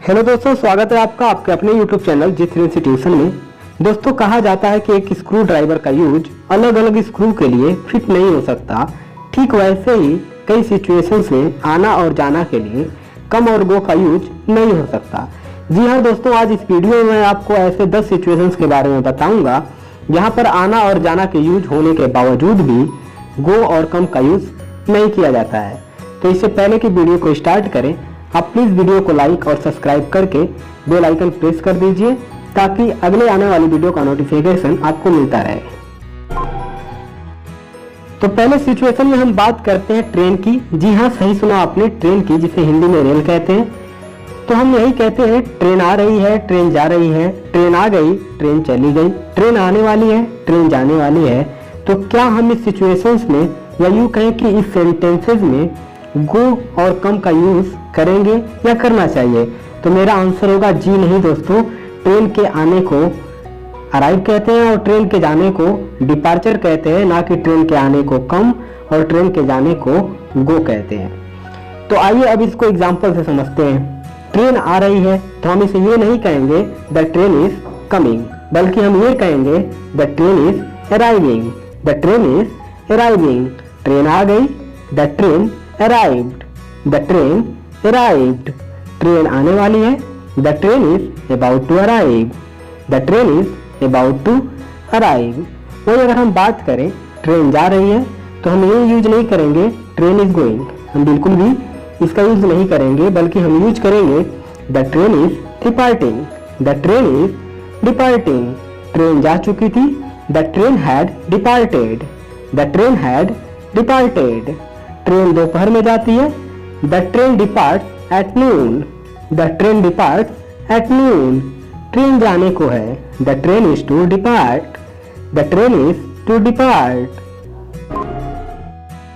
Hello दोस्तों, स्वागत है आपका आपके अपने YouTube चैनल जी3 इंस्टीट्यूशन में। दोस्तों, कहा जाता है कि एक स्क्रू ड्राइवर का यूज अलग अलग स्क्रू के लिए फिट नहीं हो सकता। ठीक वैसे ही कई सिचुएशंस में आना और जाना के लिए कम और गो का यूज नहीं हो सकता। जी हाँ दोस्तों, आज इस वीडियो में आपको ऐसे 10 सिचुएशंस के बारे में बताऊंगा जहाँ पर आना और जाना के यूज होने के बावजूद भी गो और कम का यूज नहीं किया जाता है। तो इससे पहले कि वीडियो को स्टार्ट करें, आप प्लीज वीडियो को लाइक और सब्सक्राइब करके बेल आइकन प्रेस कर दीजिए ताकि अगले आने वाली वीडियो का नोटिफिकेशन आपको मिलता रहे। तो पहले सिचुएशन में हम बात करते हैं ट्रेन की। जी हाँ, सही सुना आपने, ट्रेन की, जिसे हिंदी में रेल कहते हैं। तो हम यही कहते हैं, ट्रेन आ रही है, ट्रेन जा रही है, ट्रेन आ गई, ट्रेन चली गई, ट्रेन आने वाली है, ट्रेन जाने वाली है। तो क्या हम इस सिचुएशंस में या यूं कहें कि इस सेंटेंसेस में गो और कम का यूज करेंगे या करना चाहिए? तो मेरा आंसर होगा जी नहीं दोस्तों। ट्रेन के आने को अराइव कहते हैं और ट्रेन के जाने को डिपार्चर कहते हैं, ना कि ट्रेन के आने को कम और ट्रेन के जाने को गो कहते हैं। तो आइए अब इसको एग्जांपल से समझते हैं। ट्रेन आ रही है तो हम इसे ये नहीं कहेंगे द ट्रेन इज कमिंग, बल्कि हम ये कहेंगे the train is arriving. The train is arriving, train आ गई, the train arrived, the train arrived, train आने वाली है, the train is about to arrive, the train is about to arrive. वही अगर हम बात करें ट्रेन जा रही है तो हम ये यूज नहीं करेंगे ट्रेन इज गोइंग, हम बिल्कुल भी इसका यूज नहीं करेंगे, बल्कि हम यूज करेंगे the train is departing, the train is departing, train जा चुकी थी, the train had departed, the train had departed, train दोपहर में जाती है, the train departs at noon, the train departs at noon, train जाने को है, the train is to depart, the train is to depart.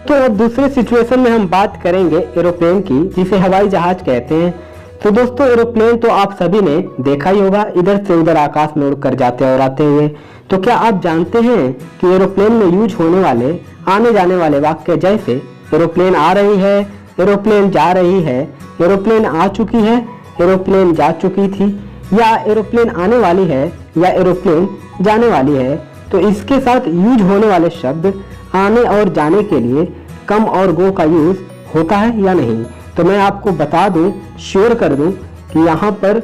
तो अब दूसरे सिचुएशन में हम बात करेंगे एरोप्लेन की, जिसे हवाई जहाज कहते हैं। तो दोस्तों, एरोप्लेन तो आप सभी ने देखा ही होगा, इधर से उधर आकाश में उड़कर जाते और आते हुए। तो क्या आप जानते हैं कि एरोप्लेन में यूज होने वाले आने जाने वाले वाक्य जैसे एरोप्लेन आ रही है, एरोप्लेन जा रही है, एरोप्लेन आ चुकी है, एरोप्लेन जा चुकी थी, या एरोप्लेन आने वाली है या एरोप्लेन जाने वाली है, तो इसके साथ यूज होने वाले शब्द आने और जाने के लिए कम और गो का यूज होता है या नहीं? तो मैं आपको बता दूं, श्योर कर दूं कि यहाँ पर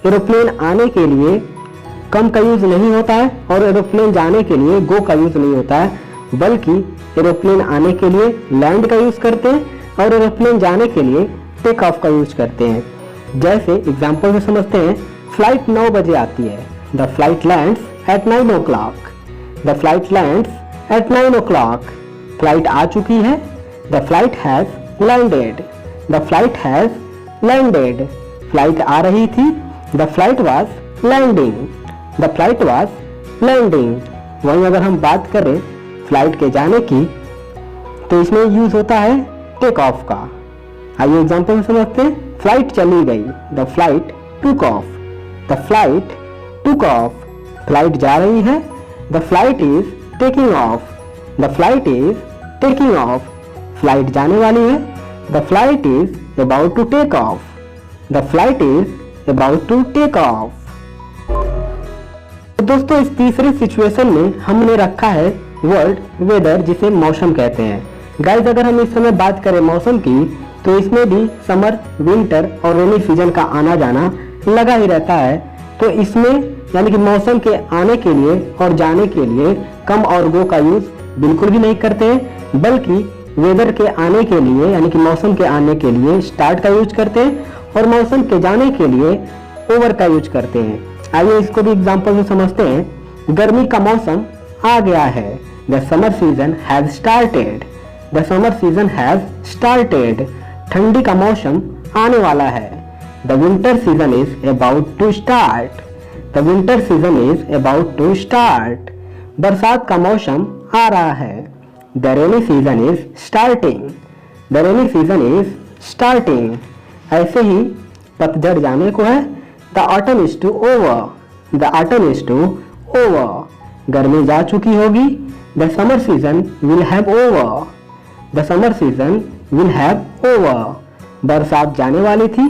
एरोप्लेन आने के लिए कम का यूज नहीं होता है और एरोप्लेन जाने के लिए गो का यूज नहीं होता है, बल्कि एरोप्लेन आने के लिए लैंड का यूज करते हैं और एरोप्लेन जाने के लिए टेक ऑफ का यूज करते हैं। जैसे एग्जांपल में समझते हैं, फ्लाइट 9 बजे आती है, the flight lands at 9 o'clock, the flight lands at 9 o'clock, flight आ चुकी है, the flight has landed, the flight has landed, flight आ रही थी, the flight was landing, the flight was landing. वहीं अगर हम बात करें फ्लाइट के जाने की, तो इसमें यूज होता है टेक ऑफ का। आइए एग्जांपल में समझते हैं, फ्लाइट चली गई, the flight took off, the flight took off, flight जा रही है, the flight is taking off, the flight is taking off, flight जाने वाली है, the flight is about to take off, the flight is about to take off. दोस्तों, इस तीसरे situation में हमने रखा है वर्ड वेदर, जिसे मौसम कहते हैं। गाइस, अगर हम इस समय बात करें मौसम की, तो इसमें भी समर, विंटर और रेनी सीजन का आना जाना लगा ही रहता है। तो इसमें यानी कि मौसम के आने के लिए और जाने के लिए कम और गो का यूज बिल्कुल भी नहीं करते हैं, बल्कि वेदर के आने के लिए यानी कि मौसम के आने के लिए स्टार्ट का यूज करते हैं और मौसम के जाने के लिए ओवर का यूज करते हैं। आइए इसको भी एग्जांपल में समझते हैं। गर्मी का मौसम आ गया है, the summer season has started, the summer season has started, ठंडी का मौसम आने वाला है, the winter season is about to start, the winter season is about to start, बरसात का मौसम आ रहा है, the rainy season is starting, the rainy season is starting. ऐसे ही पतझड़ जाने को है, the autumn is to over, the autumn is to over, गर्मी जा चुकी होगी, the summer season will have over, the summer season will have over, बरसात जाने वाली थी,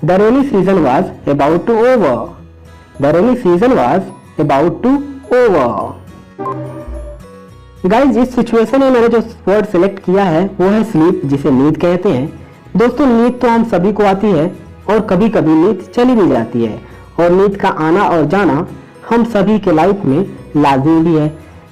the rainy season was about to over. The rainy season was about to over. Guys इस situation में मैंने जो वर्ड सिलेक्ट किया है वो है स्लीप, जिसे नींद कहते हैं। दोस्तों नींद तो हम सभी को आती है और कभी कभी नींद चली भी जाती है, और नींद का आना और जाना हम सभी के लाइफ में लाजिमी भी है।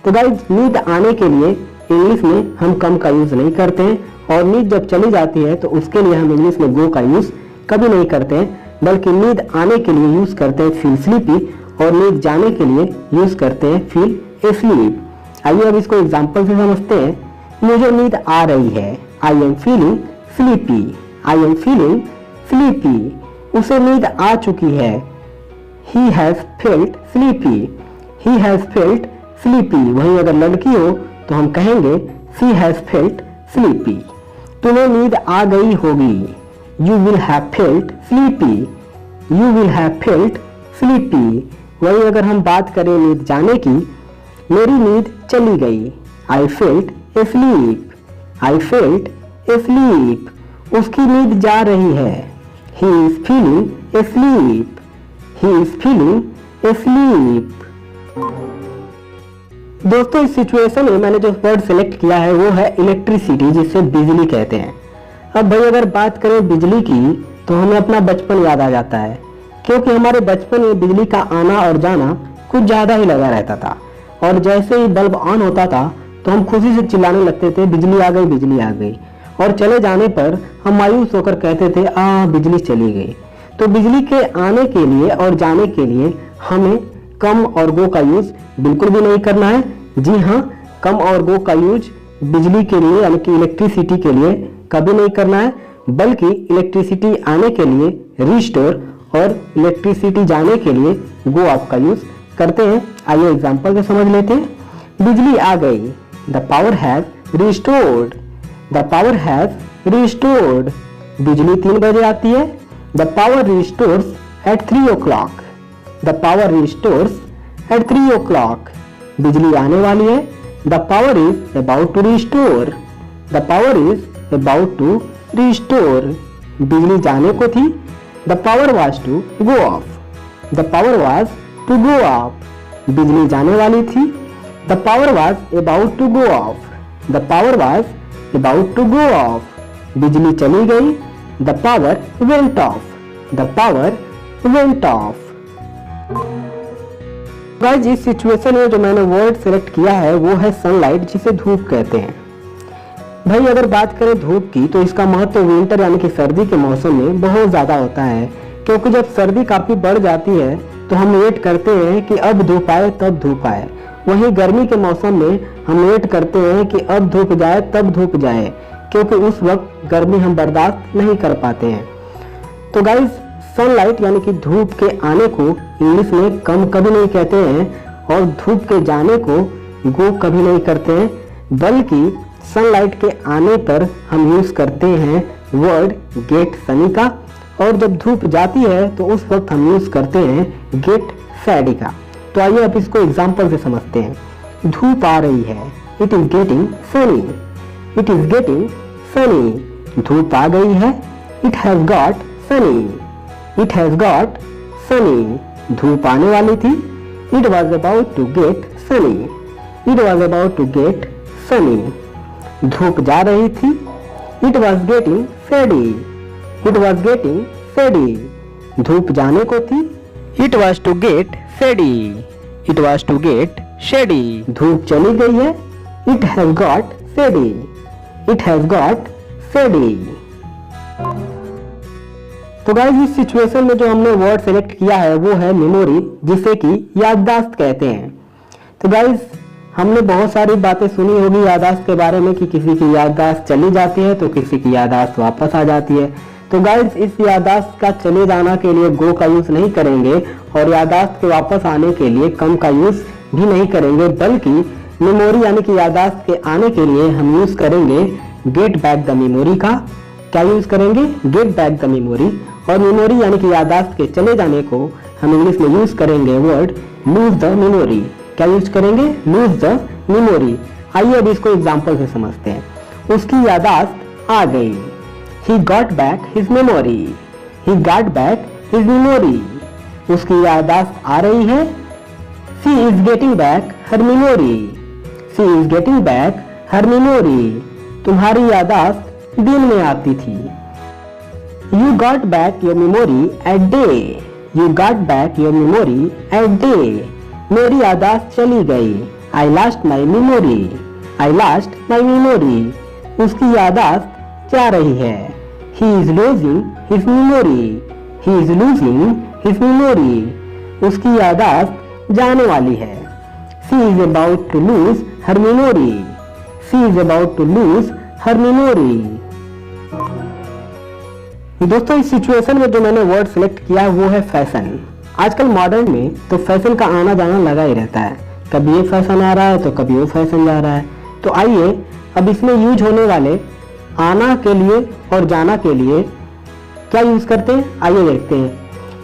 तो गाइज नींद आने के लिए इंग्लिश में हम कम का यूज नहीं करते हैं, और नींद जब चली जाती है तो उसके लिए हम इंग्लिश में गो का यूज कभी नहीं करते हैं, बल्कि नींद आने के लिए यूज करते हैं फील स्लीपी, और नींद जाने के लिए यूज करते हैं फील एस्लीप। आइए अब इसको एग्जाम्पल से समझते हैं। मुझे नींद आ रही है, I am feeling sleepy. I am feeling sleepy. उसे नींद आ चुकी है, he has felt sleepy. He has felt sleepy. वहीं अगर लड़की हो तो हम कहेंगे शी हैज फेल्ट स्लीपी। तुम्हें नींद आ गई होगी, you will have felt sleepy. You will have felt sleepy. वहीं अगर हम बात करें नींद जाने की, मेरी नींद चली गई, I felt asleep. I felt asleep. उसकी नींद जा रही है, he is feeling asleep. He is feeling asleep. दोस्तों इस सिचुएशन में मैंने जो वर्ड सिलेक्ट किया है वो है इलेक्ट्रिसिटी, जिसे बिजली कहते हैं। अब भाई अगर बात करें बिजली की तो हमें अपना बचपन याद आ जाता है, क्योंकि हमारे बचपन में बिजली का आना और जाना कुछ ज़्यादा ही लगा रहता था, और जैसे ही बल्ब ऑन होता था तो हम खुशी से चिल्लाने लगते थे बिजली आ गई, बिजली आ गई, और चले जाने पर हम मायूस होकर कहते थे बिजली चली गई। तो बिजली के आने के लिए और जाने के लिए हमें कम और गो का यूज बिल्कुल भी नहीं करना है। जी हाँ, कम और गो का यूज बिजली के लिए यानी कि इलेक्ट्रिसिटी के लिए कभी नहीं करना है, बल्कि इलेक्ट्रिसिटी आने के लिए रिस्टोर और इलेक्ट्रिसिटी जाने के लिए गो ऑफ का यूज करते हैं। आइए एग्जांपल से समझ लेते हैं। बिजली आ गई, the power has restored. The power has restored. बिजली 3 बजे आती है, the power restores at 3 o'clock। The power restores at 3 o'clock। बिजली आने वाली है, the power is about to restore. The power is about to restore. बिजली जाने को थी, the power was to go off. The power was to go off. बिजली जाने वाली थी, the power was about to go off. The power was about to go off. बिजली चली गई, the power went off. The power went off. Guys इस situation में जो मैंने वर्ड सिलेक्ट किया है वो है सनलाइट, जिसे धूप कहते हैं। भाई अगर बात करें धूप की तो इसका महत्व विंटर यानी कि सर्दी के मौसम में बहुत ज़्यादा होता है, क्योंकि जब सर्दी काफ़ी बढ़ जाती है तो हम वेट करते हैं कि अब धूप आए तब धूप आए। वहीं गर्मी के मौसम में हम वेट करते हैं कि अब धूप जाए तब धूप जाए, क्योंकि उस वक्त गर्मी हम बर्दाश्त नहीं कर पाते हैं। तो गाइस सनलाइट यानी कि धूप के आने को इंग्लिश में कम कभी नहीं कहते हैं, और धूप के जाने को गो कभी नहीं करते हैं, बल्कि सनलाइट के आने पर हम यूज करते हैं वर्ड गेट सनी का, और जब धूप जाती है तो उस वक्त हम यूज करते हैं गेट सैडी का। तो आइए अब इसको एग्जाम्पल से समझते हैं। धूप आ रही है, it is getting sunny. It is getting sunny. धूप आ गई है, it has got sunny. It has got sunny. धूप आने वाली थी, it was about to get sunny. It was about to get sunny. धूप जा रही थी, it was getting shady. It was getting shady. धूप जाने को थी, it was to get shady. It was to get shady. धूप चली गई है, it has got shady. It has got shady. तो गाइस इस सिचुएशन में जो हमने वर्ड सेलेक्ट किया है वो है मेमोरी, जिसे कि याददाश्त कहते हैं। तो गाइस हमने बहुत सारी बातें सुनी होगी याददाश्त के बारे में कि किसी की याददाश्त चली जाती है तो किसी की याददाश्त वापस आ जाती है। तो गाइस इस याददाश्त का चले जाना के लिए गो का यूज नहीं करेंगे, और याददाश्त के वापस आने के लिए कम का यूज भी नहीं करेंगे, बल्कि मेमोरी यानी कि याददाश्त के आने के लिए हम यूज करेंगे गेट बैक द मेमोरी का। क्या यूज करेंगे? Get back the memory. और मेमोरी यानी कि याददाश्त के चले जाने को हम इंग्लिश में यूज करेंगे वर्ड लूज द मेमोरी। क्या यूज करेंगे? Lose the memory. आइए अब इसको एग्जाम्पल से समझते हैं। उसकी याददाश्त आ गई, he got back his memory. He got back his memory. उसकी याददाश्त आ रही है। She is getting back her memory. She is getting back her memory. तुम्हारी याददाश्त दिन में आती थी। You got back your memory at day. You got back your memory at day. मेरी याददाश्त चली गई। I lost my memory. I lost my memory. उसकी याददाश्त जा रही है। He is losing his memory. He is losing his memory. उसकी याददाश्त जाने वाली है। She is about to lose her memory. She is about to lose her memory. दोस्तों इस सिचुएशन में जो मैंने वर्ड सिलेक्ट किया वो है फैशन। आजकल मॉडर्न में तो फैशन का आना जाना लगा ही रहता है। कभी ये फैशन आ रहा है तो कभी वो फैशन जा रहा है। तो आइए अब इसमें यूज होने वाले आना के लिए और जाना के लिए क्या यूज करते हैं, आइए देखते हैं।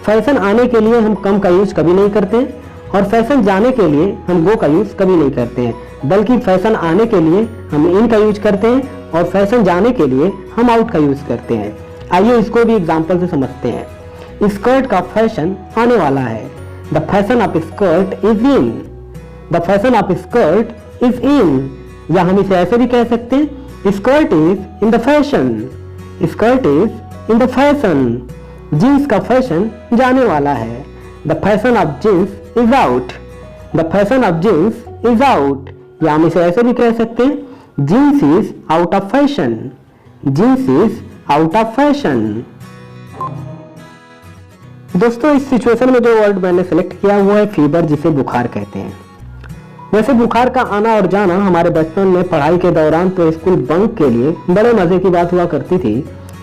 फैशन आने के लिए हम कम का यूज कभी नहीं करते हैं और फैशन जाने के लिए हम गो का यूज कभी नहीं करते हैं, बल्कि फैशन आने के लिए हम इन का यूज करते हैं और फैशन जाने के लिए हम आउट का यूज करते हैं। आइए इसको भी एग्जांपल से समझते हैं। स्कर्ट का फैशन आने वाला है। The fashion of skirt is in. The fashion of skirt is in, या हम इसे ऐसे भी कह सकते हैं skirt is in the fashion. Skirt is in the fashion. Jeans का फैशन जाने वाला है। The fashion of jeans is out. The fashion of jeans is out, या हम इसे ऐसे भी कह सकते हैं jeans is out of fashion. Jeans is out of fashion. दोस्तों इस सिचुएशन में जो वर्ड मैंने सिलेक्ट किया वो है फीवर, जिसे बुखार कहते हैं। वैसे बुखार का आना और जाना हमारे बचपन में पढ़ाई के दौरान तो स्कूल बंक के लिए बड़े मजे की बात हुआ करती थी,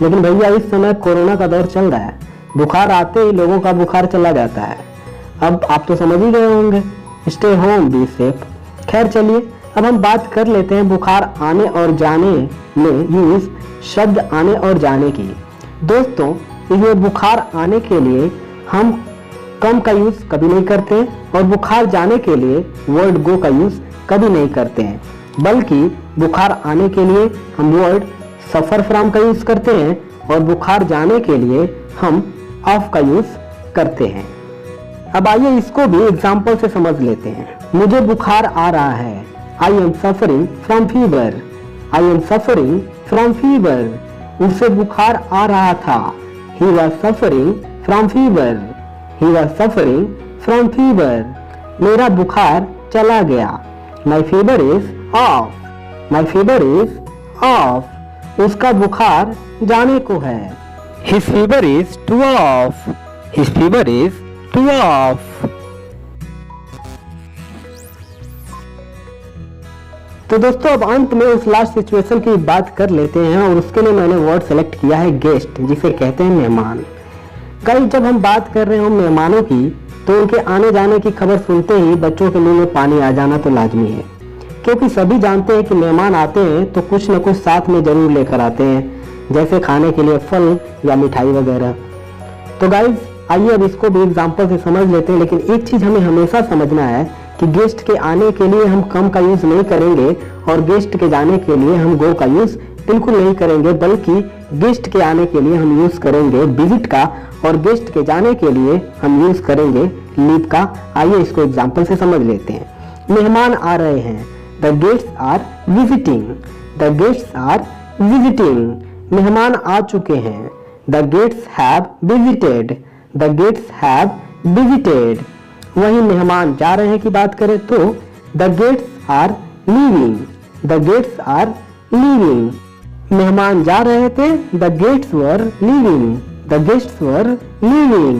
लेकिन भैया इस समय कोरोना का दौर चल रहा है। बुखार आते ही लोगों का बुखार चला जाता है। अब आप तो समझ ही गए होंगे, स्टे होम बी सेफ। खैर चलिए अब हम बात कर लेते हैं बुखार आने और जाने में यूज शब्द आने और जाने की। दोस्तों इसमें बुखार आने के लिए हम कम का यूज कभी नहीं करते और बुखार जाने के लिए वर्ड गो का यूज कभी नहीं करते हैं, बल्कि बुखार आने के लिए हम वर्ड सफर फ्रॉम का यूज करते हैं और बुखार जाने के लिए हम ऑफ का यूज करते हैं। अब आइए इसको भी एग्जाम्पल से समझ लेते हैं। मुझे बुखार आ रहा है। I am suffering from fever. I am suffering from fever. उसे बुखार आ रहा था। He was suffering from fever. He was suffering from fever. मेरा बुखार चला गया। My fever is off. My fever is off. उसका बुखार जाने को है। His fever is to off. His fever is to off. तो दोस्तों अब अंत में उस लास्ट सिचुएशन की बात कर लेते हैं और उसके लिए मैंने वर्ड सेलेक्ट किया है गेस्ट, जिसे कहते हैं मेहमान। कल जब हम बात कर रहे हो मेहमानों की, तो उनके आने जाने की खबर सुनते ही बच्चों के मुंह में पानी आ जाना तो लाजमी है, क्योंकि सभी जानते हैं कि मेहमान आते हैं तो कुछ न कुछ साथ में जरूर लेकर आते हैं, जैसे खाने के लिए फल या मिठाई वगैरह। तो गाइज आइए अब इसको भी एग्जाम्पल से समझ लेते हैं। लेकिन एक चीज हमें हमेशा समझना है कि गेस्ट के आने के लिए हम कम का यूज नहीं करेंगे और गेस्ट के जाने के लिए हम गो का यूज बिल्कुल नहीं करेंगे, बल्कि गेस्ट के आने के लिए हम यूज करेंगे विजिट का और गेस्ट के जाने के लिए हम यूज करेंगे लीव का। आइए इसको एग्जाम्पल से समझ लेते हैं। मेहमान आ रहे हैं। The guests are visiting. The guests are visiting. मेहमान आ चुके हैं। The guests have visited. The guests have visited. वहीं मेहमान जा रहे हैं की बात करें तो the guests are leaving. The guests are leaving. मेहमान जा रहे थे। The guests were leaving. The guests were leaving.